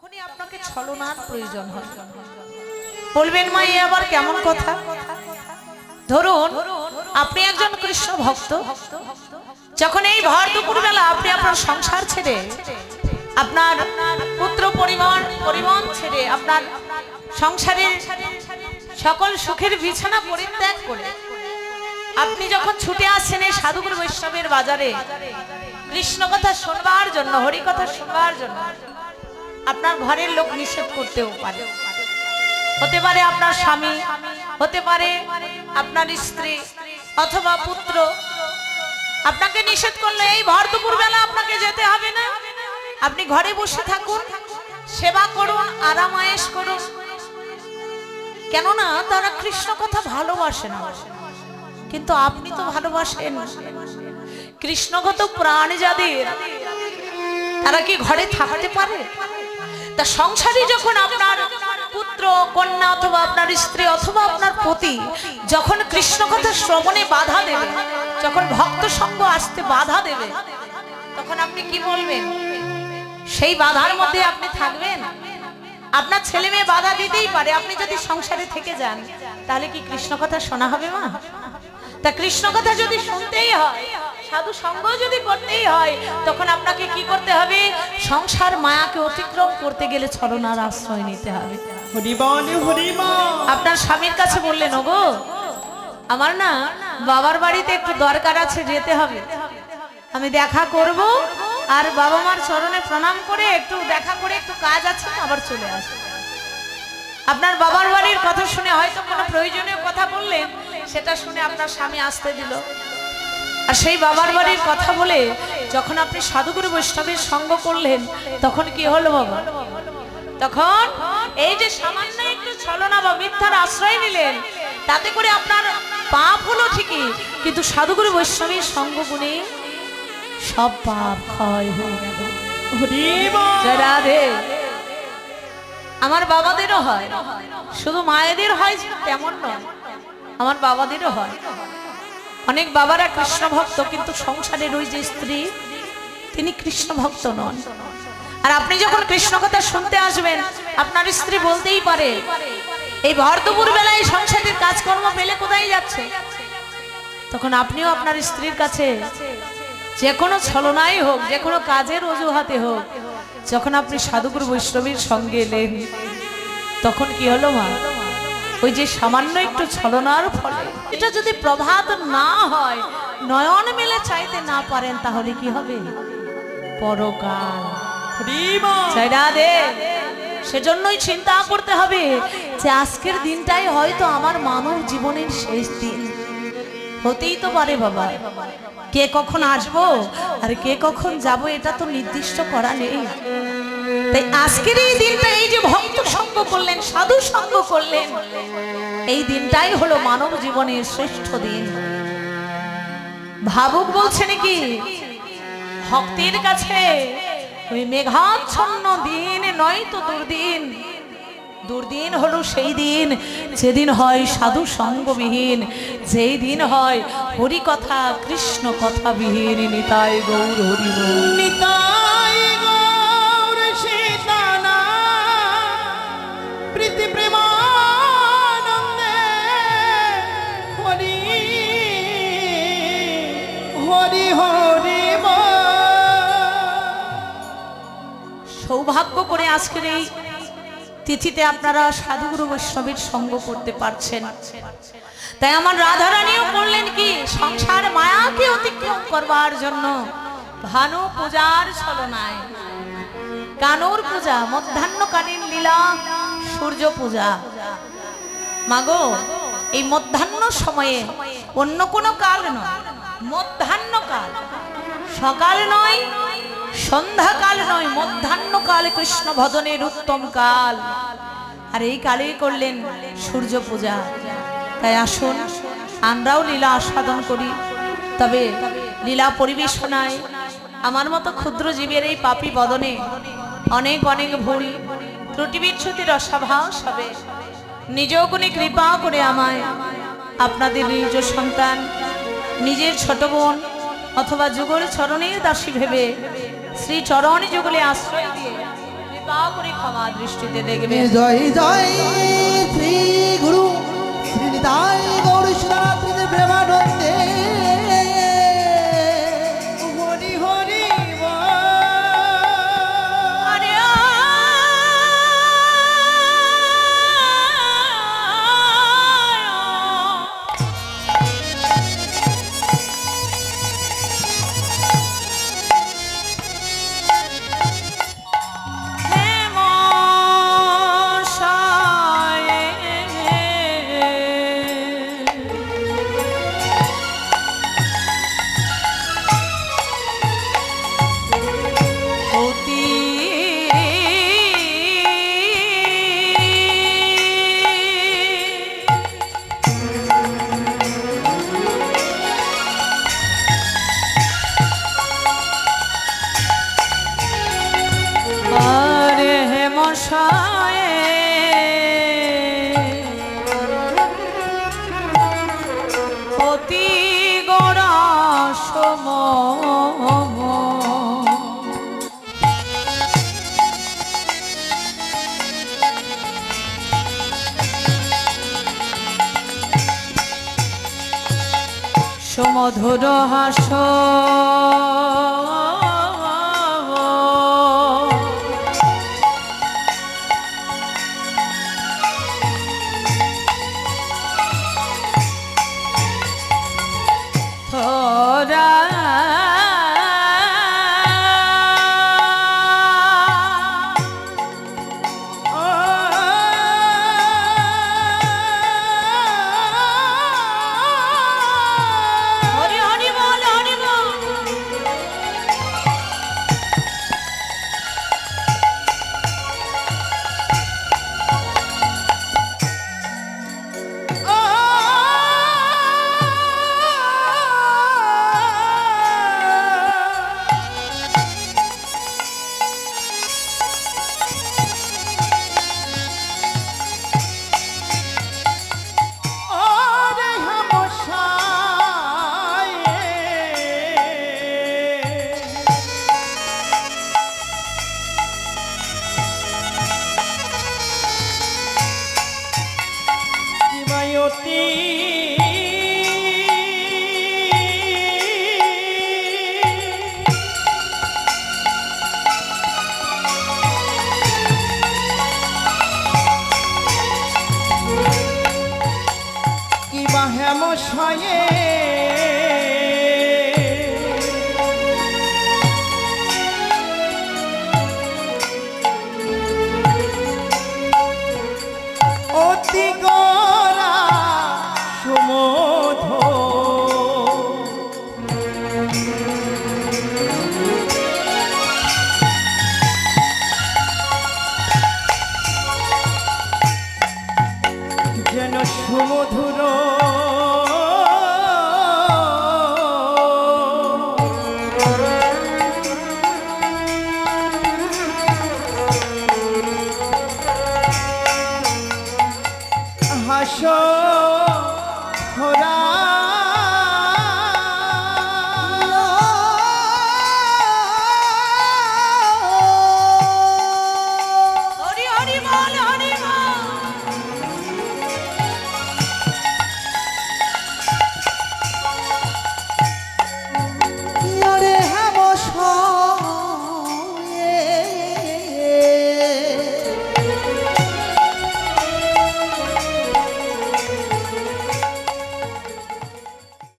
তখনই আপনাকে ছলনার প্রয়োজন হয়। বলবেন মা এ আবার কেমন কথা? ধরুন আপনি একজন কৃষ্ণ ভক্ত, যখন এই ভর দুপুর বেলা আপনি আপনার সংসার ছেড়ে, আপনার পুত্র পরিবার ছেড়ে, আপনার সংসারের সকল সুখের বিছানা পরিত্যাগ করে আপনি যখন ছুটে আসছেন এই সাধুগুরু বৈষ্ণবের বাজারে কৃষ্ণ কথা শুনবার জন্য, হরি কথা শুনবার জন্য, আপনার ঘরের লোক নিষেধ করতেও পারে। হতে পারে আপনার স্বামী, হতে পারে আপনার স্ত্রী অথবা পুত্র আপনাকে নিষেধ করলে এই ভর দুপুর বেলা আপনাকে যেতে হবে না, আপনি ঘরে বসে থাকুন, সেবা করুন, আরাম আয়েশ করুন। কেননা তারা কৃষ্ণ কথা ভালোবাসে না, কিন্তু আপনি তো ভালোবাসেন। কৃষ্ণগত প্রাণ যাদের, তারা কি ঘরে থাকতে পারে? তা সংসারে যখন আপনার পুত্র কন্যা অথবা আপনার স্ত্রী অথবা আপনার পতি যখন কৃষ্ণ কথা শ্রবণে বাধা দেবে, যখন ভক্ত সঙ্গ আসতে বাধা দেবে, তখন আপনি কি বলবেন? সেই বাধার মধ্যে আপনি থাকবেন? আপনার ছেলে মেয়ে বাধা দিতেই পারে, আপনি যদি সংসারে থেকে যান তাহলে কি কৃষ্ণ কথা শোনা হবে মা? তা কৃষ্ণ কথা যদি শুনতেই হয়, সাধু সঙ্গ যদি করতেই হয়, তখন আপনাকে কি করতে হবে? সংসার মায়াকে অতিক্রম করতে গেলে ছলনার আশ্রয় নিতে হবে। আপনার স্বামীর কাছে বললেন, ওগো আমার না বাবার বাড়িতে একটু দরকার আছে, যেতে হবে, আমি দেখা করব, আর বাবা মার চরণে প্রণাম করে একটু দেখা করে একটু কাজ আছে, আবার চলে আসবে। আপনার বাবার বাড়ির কথা শুনে হয়তো কোনো প্রয়োজনীয় কথা বললেন, সেটা শুনে আপনার স্বামী আসতে দিল, আর সেই বাবার বাড়ির কথা বলে যখন আপনি সাধুগুরু বৈষ্ণবের সঙ্গ করলেন, তখন কি হলো বাবা? তখন এই যে সামান্য একটু ছলনা বা মিথ্যার আশ্রয় নিলেন, তাতে করে আপনার পাপ হলো ঠিকই, কিন্তু সাধুগুরু বৈষ্ণবের সঙ্গ গুণে সব পাপ ক্ষয় হয়ে গেল। রাধে। আমার বাবাদেরও হয়, শুধু মায়েদের হয় তেমন নয়, আমার বাবাদেরও হয়। অনেক বাবারা কৃষ্ণ ভক্ত, কিন্তু সংসারের ওই যে স্ত্রী, তিনি কৃষ্ণ ভক্ত নন। আর আপনি যখন কৃষ্ণ কথা শুনতে আসবেন, আপনার স্ত্রী বলতেই পারে, এই ভর দুপুর বেলায় সংসারের কাজকর্ম পেলে কোথায় যাচ্ছে? তখন আপনিও আপনার স্ত্রীর কাছে যে কোনো ছলনাই হোক, যে কোনো কাজের অজুহাতে হোক, যখন আপনি সাধুগুরু বৈষ্ণবের সঙ্গে এলেন, তখন কি হলো মা? ওই যে সামান্য একটু ছলনার ফলে এটা যদি প্রভাত না হয়, নয়ন মেলে চাইতে না পারেন, তাহলে কি হবে? পরকাল। সেজন্যই চিন্তা করতে হবে যে আজকের দিনটাই হয়তো আমার মানব জীবনের শেষ দিন। হতেই তো পারে বাবা, কে কখন আসবো আর কে কখন যাব, এটা তো নির্দিষ্ট করা নেই। তাই আজকের এই দিনটা, এই যে ভক্ত সঙ্গ করলেন, সাধু সঙ্গ করলেন, এই দিনটাই হলো মানব জীবনের শ্রেষ্ঠ দিন। ভাবুক বলছে নাকি ভক্তের কাছে ওই মেঘাচ্ছন্ন দিন নয় তো দুর্দিন। দুর্দিন হলো সেই দিন যেদিন হয় সাধু সঙ্গবিহীন, যেই দিন হয় হরি কথা কৃষ্ণ কথা বিহীন। নিতাই গৌর হরি বল। নিতাই গৌর সীতানা প্রীতি প্রেমানন্দে হরি হরি হরি বল। সৌভাগ্য করে আজকের এই তিথিতে আপনারা সাধুগুরু বৈষ্ণবের সঙ্গ করতে পারছেন। তাই আমার রাধারানীও করলেন কি, সংসার মায়াকে অতিক্রম করবার জন্য ভানু পূজার ছলনায়, কানুর পূজা, মধ্যাহ্নকালীন লীলা, সূর্য পূজা। মাগো, এই মধ্যাহ্ন সময়ে অন্য কোনো কাল নয়, মধ্যাহ্ন কাল, সকাল নয়, সন্ধ্যাকাল নয়, মধ্যাহ্নকাল কৃষ্ণ ভজনের উত্তম কাল। আর এই কালেই করলেন সূর্য পূজা। তাই আসুন আমরাও লীলা আস্বাদন করি। তবে লীলা পরিবেশনায় আমার মতো ক্ষুদ্র জীবের এই পাপী বদনে অনেক অনেক ভুল ত্রুটি বিচ্ছুতির অস্বাভাস হবে। নিজ গুণে কৃপা করে আমায় আপনাদের নিজ সন্তান, নিজের ছোট বোন অথবা যুগল চরণের দাসী ভেবে শ্রী চরণ যুগলে আশ্রয় দিয়ে কৃপা করে ক্ষমা দৃষ্টিতে দেখবে। জয় জয় শ্রী গুরু শ্রী নিতাই গৌর শিবরাত্রি প্রেমানন্দে। হরি হরি বল। আরে অতি গোড়া সম সমধুর হাস